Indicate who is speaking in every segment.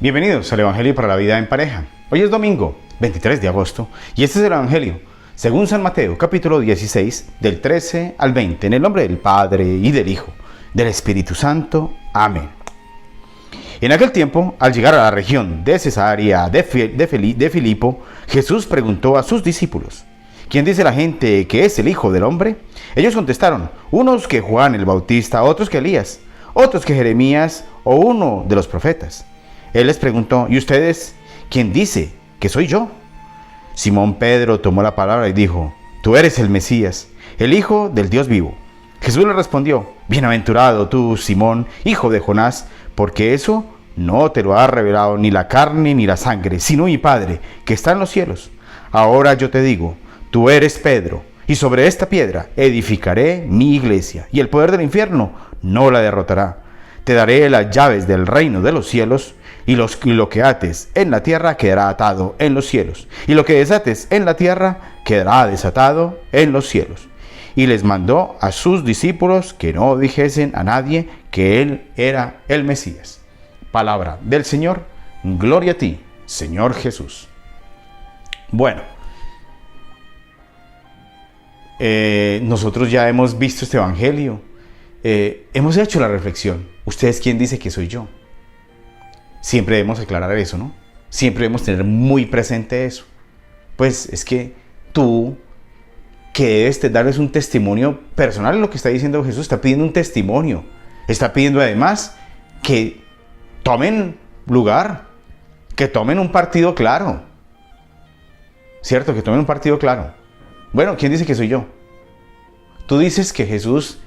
Speaker 1: Bienvenidos al Evangelio para la Vida en Pareja. Hoy es domingo, 23 de agosto, y este es el Evangelio, según San Mateo, capítulo 16, del 13 al 20, en el nombre del Padre, y del Hijo, del Espíritu Santo. Amén. En aquel tiempo, al llegar a la región de Cesarea de Filipo, Jesús preguntó a sus discípulos: ¿quién dice la gente que es el Hijo del Hombre? Ellos contestaron: unos que Juan el Bautista, otros que Elías, otros que Jeremías o uno de los profetas. Él les preguntó: ¿y ustedes quién dice que soy yo? Simón Pedro tomó la palabra y dijo: tú eres el Mesías, el Hijo del Dios vivo. Jesús le respondió: bienaventurado tú, Simón, hijo de Jonás, porque eso no te lo ha revelado ni la carne ni la sangre, sino mi Padre que está en los cielos. Ahora yo te digo: tú eres Pedro, y sobre esta piedra edificaré mi iglesia, y el poder del infierno no la derrotará. Te daré las llaves del reino de los cielos, y lo que ates en la tierra quedará atado en los cielos, y lo que desates en la tierra quedará desatado en los cielos. Y les mandó a sus discípulos que no dijesen a nadie que él era el Mesías. Palabra del Señor. Gloria a ti, Señor Jesús. Bueno, nosotros ya hemos visto este Evangelio. Hemos hecho la reflexión: ¿ustedes quién dice que soy yo? Siempre debemos aclarar eso, ¿no? Siempre debemos tener muy presente eso. Pues es que tú, que debes darles un testimonio personal en lo que está diciendo Jesús, está pidiendo un testimonio. Está pidiendo además que tomen lugar, que tomen un partido claro. ¿Cierto? Que tomen un partido claro. Bueno, ¿quién dice que soy yo? Tú dices que Jesús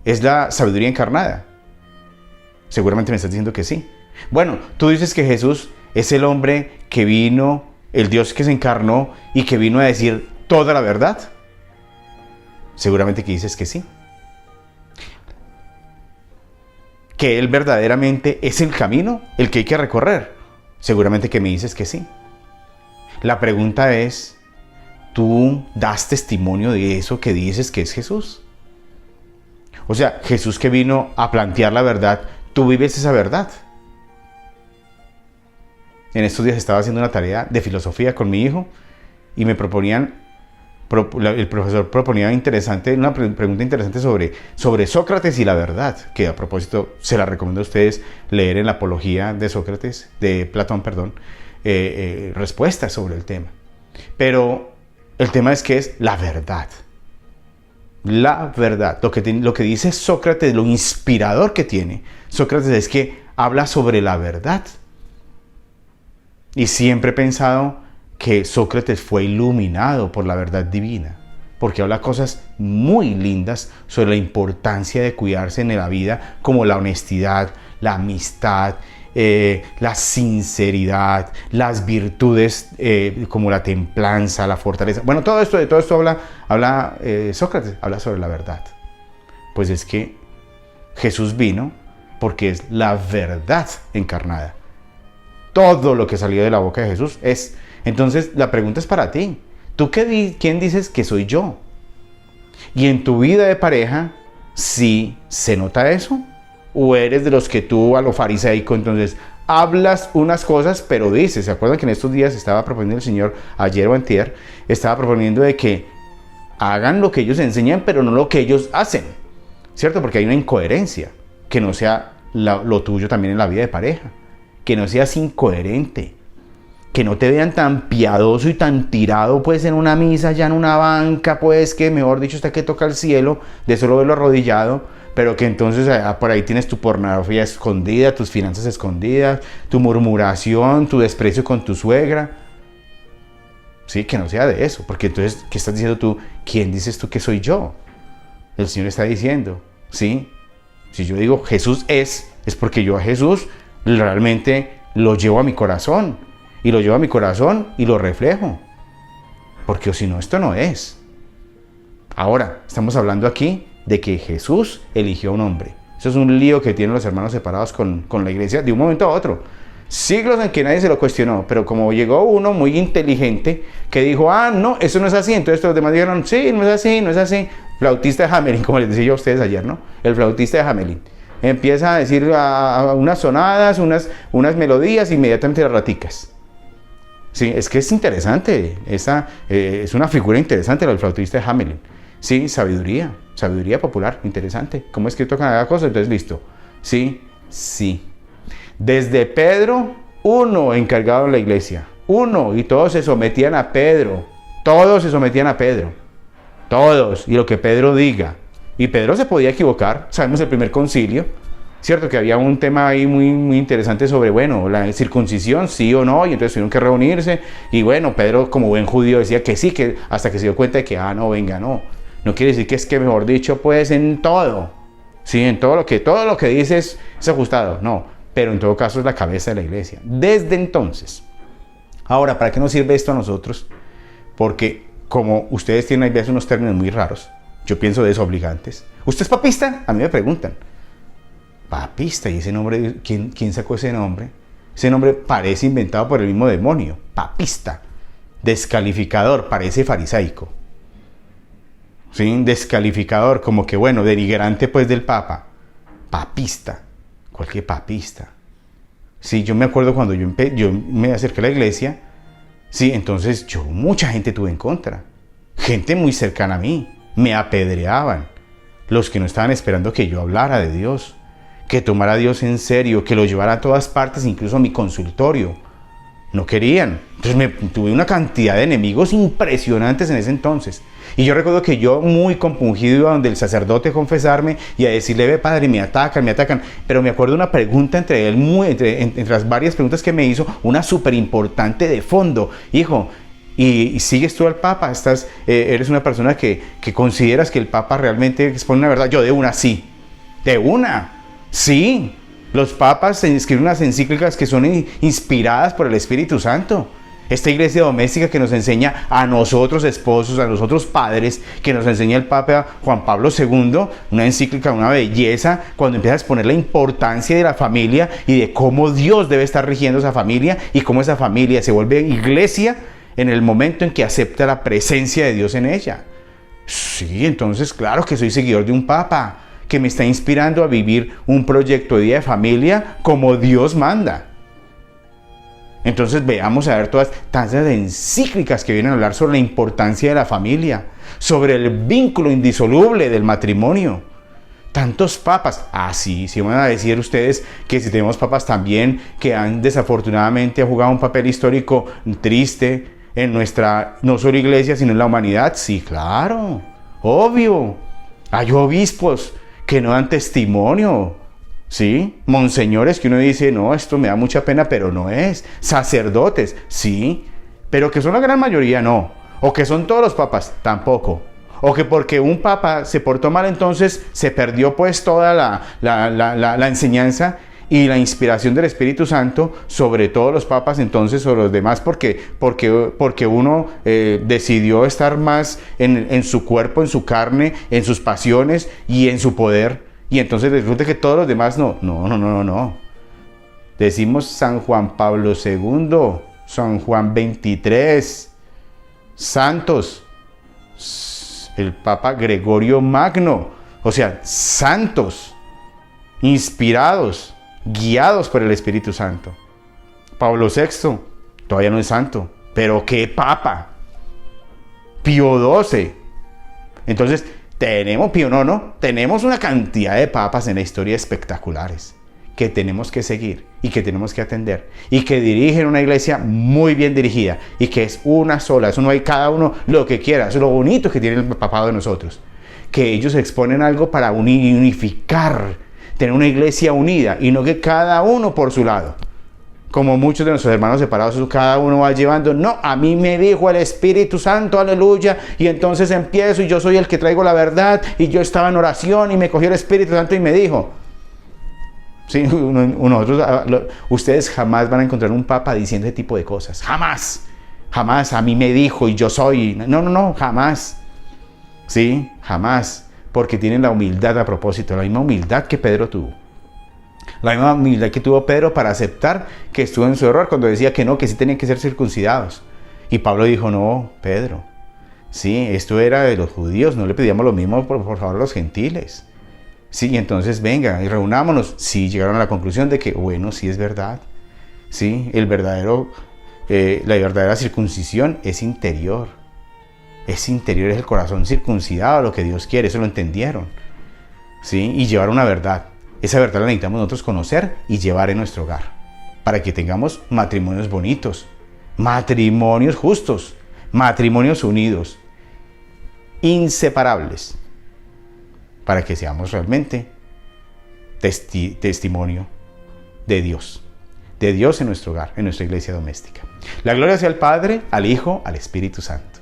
Speaker 1: es la sabiduría encarnada. Seguramente me estás diciendo que sí. Bueno, tú dices que Jesús es el hombre que vino, el Dios que se encarnó y que vino a decir toda la verdad. Seguramente que dices que sí. Que Él verdaderamente es el camino, el que hay que recorrer. Seguramente que me dices que sí. La pregunta es: ¿tú das testimonio de eso que dices que es Jesús? O sea, Jesús que vino a plantear la verdad, ¿tú vives esa verdad? En estos días estaba haciendo una tarea de filosofía con mi hijo y me proponían, el profesor proponía una pregunta interesante sobre Sócrates y la verdad, que a propósito se la recomiendo a ustedes leer en la Apología de Platón, respuestas sobre el tema. Pero el tema es que es la verdad. La verdad, lo que dice Sócrates, lo inspirador que tiene Sócrates es que habla sobre la verdad. Y siempre he pensado que Sócrates fue iluminado por la verdad divina, porque habla cosas muy lindas sobre la importancia de cuidarse en la vida, como la honestidad, la amistad, la sinceridad, las virtudes como la templanza, la fortaleza. Bueno, de todo esto habla Sócrates, habla sobre la verdad. Pues es que Jesús vino porque es la verdad encarnada. Todo lo que salió de la boca de Jesús es. Entonces la pregunta es para ti. ¿Tú quién dices que soy yo? Y en tu vida de pareja, ¿sí se nota eso? ¿O eres de los que tú a lo fariseico, entonces hablas unas cosas, pero dices? ¿Se acuerdan que en estos días estaba proponiendo el Señor, ayer o antier, estaba proponiendo de que hagan lo que ellos enseñan, pero no lo que ellos hacen? ¿Cierto? Porque hay una incoherencia. Que no sea lo tuyo también en la vida de pareja. Que no seas incoherente. Que no te vean tan piadoso y tan tirado, pues, en una misa, ya en una banca, pues, que mejor dicho está que toca el cielo, de solo verlo arrodillado, pero que entonces por ahí tienes tu pornografía escondida, tus finanzas escondidas, tu murmuración, tu desprecio con tu suegra. Sí, que no sea de eso, porque entonces, ¿qué estás diciendo tú? ¿Quién dices tú que soy yo? El Señor está diciendo, ¿sí? Si yo digo Jesús es porque yo a Jesús realmente lo llevo a mi corazón. Y lo llevo a mi corazón y lo reflejo. Porque si no, esto no es. Ahora, estamos hablando aquí de que Jesús eligió a un hombre. Eso es un lío que tienen los hermanos separados con la iglesia de un momento a otro. Siglos en que nadie se lo cuestionó, pero como llegó uno muy inteligente que dijo: no, eso no es así. Entonces los demás dijeron: sí, no es así, no es así. Flautista de Hamelin, como les decía yo a ustedes ayer, ¿no? El flautista de Hamelin. empieza a decir unas sonadas, unas melodías, inmediatamente las raticas. Sí, es que es interesante, es una figura interesante la del flautista de Hamelin. Sí, sabiduría popular, interesante. ¿Cómo es que tocan cada cosa? Entonces, listo. Sí, sí. Desde Pedro, uno encargado en la iglesia. Uno, y todos se sometían a Pedro. Todos se sometían a Pedro. Todos, y lo que Pedro diga. Y Pedro se podía equivocar. Sabemos el primer concilio, cierto, que había un tema ahí muy, muy interesante sobre, bueno, la circuncisión, sí o no, y entonces tuvieron que reunirse. Y bueno, Pedro, como buen judío, decía que sí, que hasta que se dio cuenta de que, no, venga, no. No quiere decir que es que, mejor dicho, pues en todo. Sí, en todo lo que dice es ajustado. No, pero en todo caso es la cabeza de la iglesia. Desde entonces. Ahora, ¿para qué nos sirve esto a nosotros? Porque como ustedes tienen a veces unos términos muy raros, yo pienso desobligantes. ¿Usted es papista? A mí me preguntan. Papista, ¿y ese nombre? ¿Quién sacó ese nombre? Ese nombre parece inventado por el mismo demonio. Papista. Descalificador, parece farisaico. ¿Sí? Descalificador, como que bueno, denigrante pues del papa. Papista. Cualquier papista. Sí, yo me acuerdo cuando yo me acerqué a la iglesia. Sí, entonces mucha gente tuve en contra. Gente muy cercana a mí. Me apedreaban. Los que no estaban esperando que yo hablara de Dios. Que tomara a Dios en serio. Que lo llevara a todas partes, incluso a mi consultorio. No querían. Entonces tuve una cantidad de enemigos impresionantes en ese entonces. Y yo recuerdo que yo muy compungido iba donde el sacerdote a confesarme y a decirle, ve padre, me atacan. Pero me acuerdo una pregunta entre las varias preguntas que me hizo, una súper importante de fondo. Hijo, ¿y sigues tú al Papa? ¿Eres una persona que consideras que el Papa realmente expone una verdad? Yo de una sí. De una. Sí. Los papas escriben unas encíclicas que son inspiradas por el Espíritu Santo. Esta iglesia doméstica que nos enseña a nosotros esposos, a nosotros padres, que nos enseña el Papa Juan Pablo II, una encíclica, una belleza, cuando empieza a exponer la importancia de la familia y de cómo Dios debe estar rigiendo esa familia y cómo esa familia se vuelve iglesia en el momento en que acepta la presencia de Dios en ella. Sí, entonces claro que soy seguidor de un Papa que me está inspirando a vivir un proyecto de vida de familia como Dios manda. Entonces veamos a ver todas tantas encíclicas que vienen a hablar sobre la importancia de la familia, sobre el vínculo indisoluble del matrimonio. Tantos papas. Sí van a decir ustedes que si tenemos papas también que han desafortunadamente jugado un papel histórico triste en nuestra, no solo iglesia, sino en la humanidad. Sí, claro, obvio. Hay obispos que no dan testimonio, ¿sí? Monseñores que uno dice, no, esto me da mucha pena, pero no es. Sacerdotes, sí, pero que son la gran mayoría, no. O que son todos los papas, tampoco. O que porque un papa se portó mal, entonces se perdió pues toda la enseñanza y la inspiración del Espíritu Santo sobre todos los papas, entonces sobre los demás, porque uno decidió estar más en su cuerpo, en su carne, en sus pasiones y en su poder, y entonces resulta que todos los demás no. Decimos San Juan Pablo II, San Juan XXIII, santos, el Papa Gregorio Magno, o sea, santos, inspirados, guiados por el Espíritu Santo. Pablo VI, todavía no es santo, pero qué papa. Pío XII. Entonces, tenemos una cantidad de papas en la historia espectaculares que tenemos que seguir y que tenemos que atender y que dirigen una iglesia muy bien dirigida y que es una sola, eso no hay cada uno lo que quiera, eso es lo bonito que tiene el papado de nosotros, que ellos exponen algo para unificar, tener una iglesia unida y no que cada uno por su lado, como muchos de nuestros hermanos separados, cada uno va llevando, no, a mí me dijo el Espíritu Santo, aleluya, y entonces empiezo y yo soy el que traigo la verdad y yo estaba en oración y me cogió el Espíritu Santo y me dijo. Sí, ustedes jamás van a encontrar un papa diciendo ese tipo de cosas, jamás, a mí me dijo y yo soy, no, jamás, sí, jamás, porque tienen la humildad a propósito, la misma humildad que Pedro tuvo. La misma humildad que tuvo Pedro para aceptar que estuvo en su error cuando decía que no, que sí tenían que ser circuncidados. Y Pablo dijo, no, Pedro, sí, esto era de los judíos, no le pedíamos lo mismo por favor a los gentiles. Sí, entonces venga y reunámonos. Sí, llegaron a la conclusión de que, bueno, sí es verdad. Sí, la verdadera circuncisión es interior. Es interior, es el corazón circuncidado, lo que Dios quiere, eso lo entendieron. ¿Sí? Y llevar una verdad. Esa verdad la necesitamos nosotros conocer y llevar en nuestro hogar. Para que tengamos matrimonios bonitos, matrimonios justos, matrimonios unidos, inseparables. Para que seamos realmente testimonio de Dios en nuestro hogar, en nuestra iglesia doméstica. La gloria sea al Padre, al Hijo, al Espíritu Santo.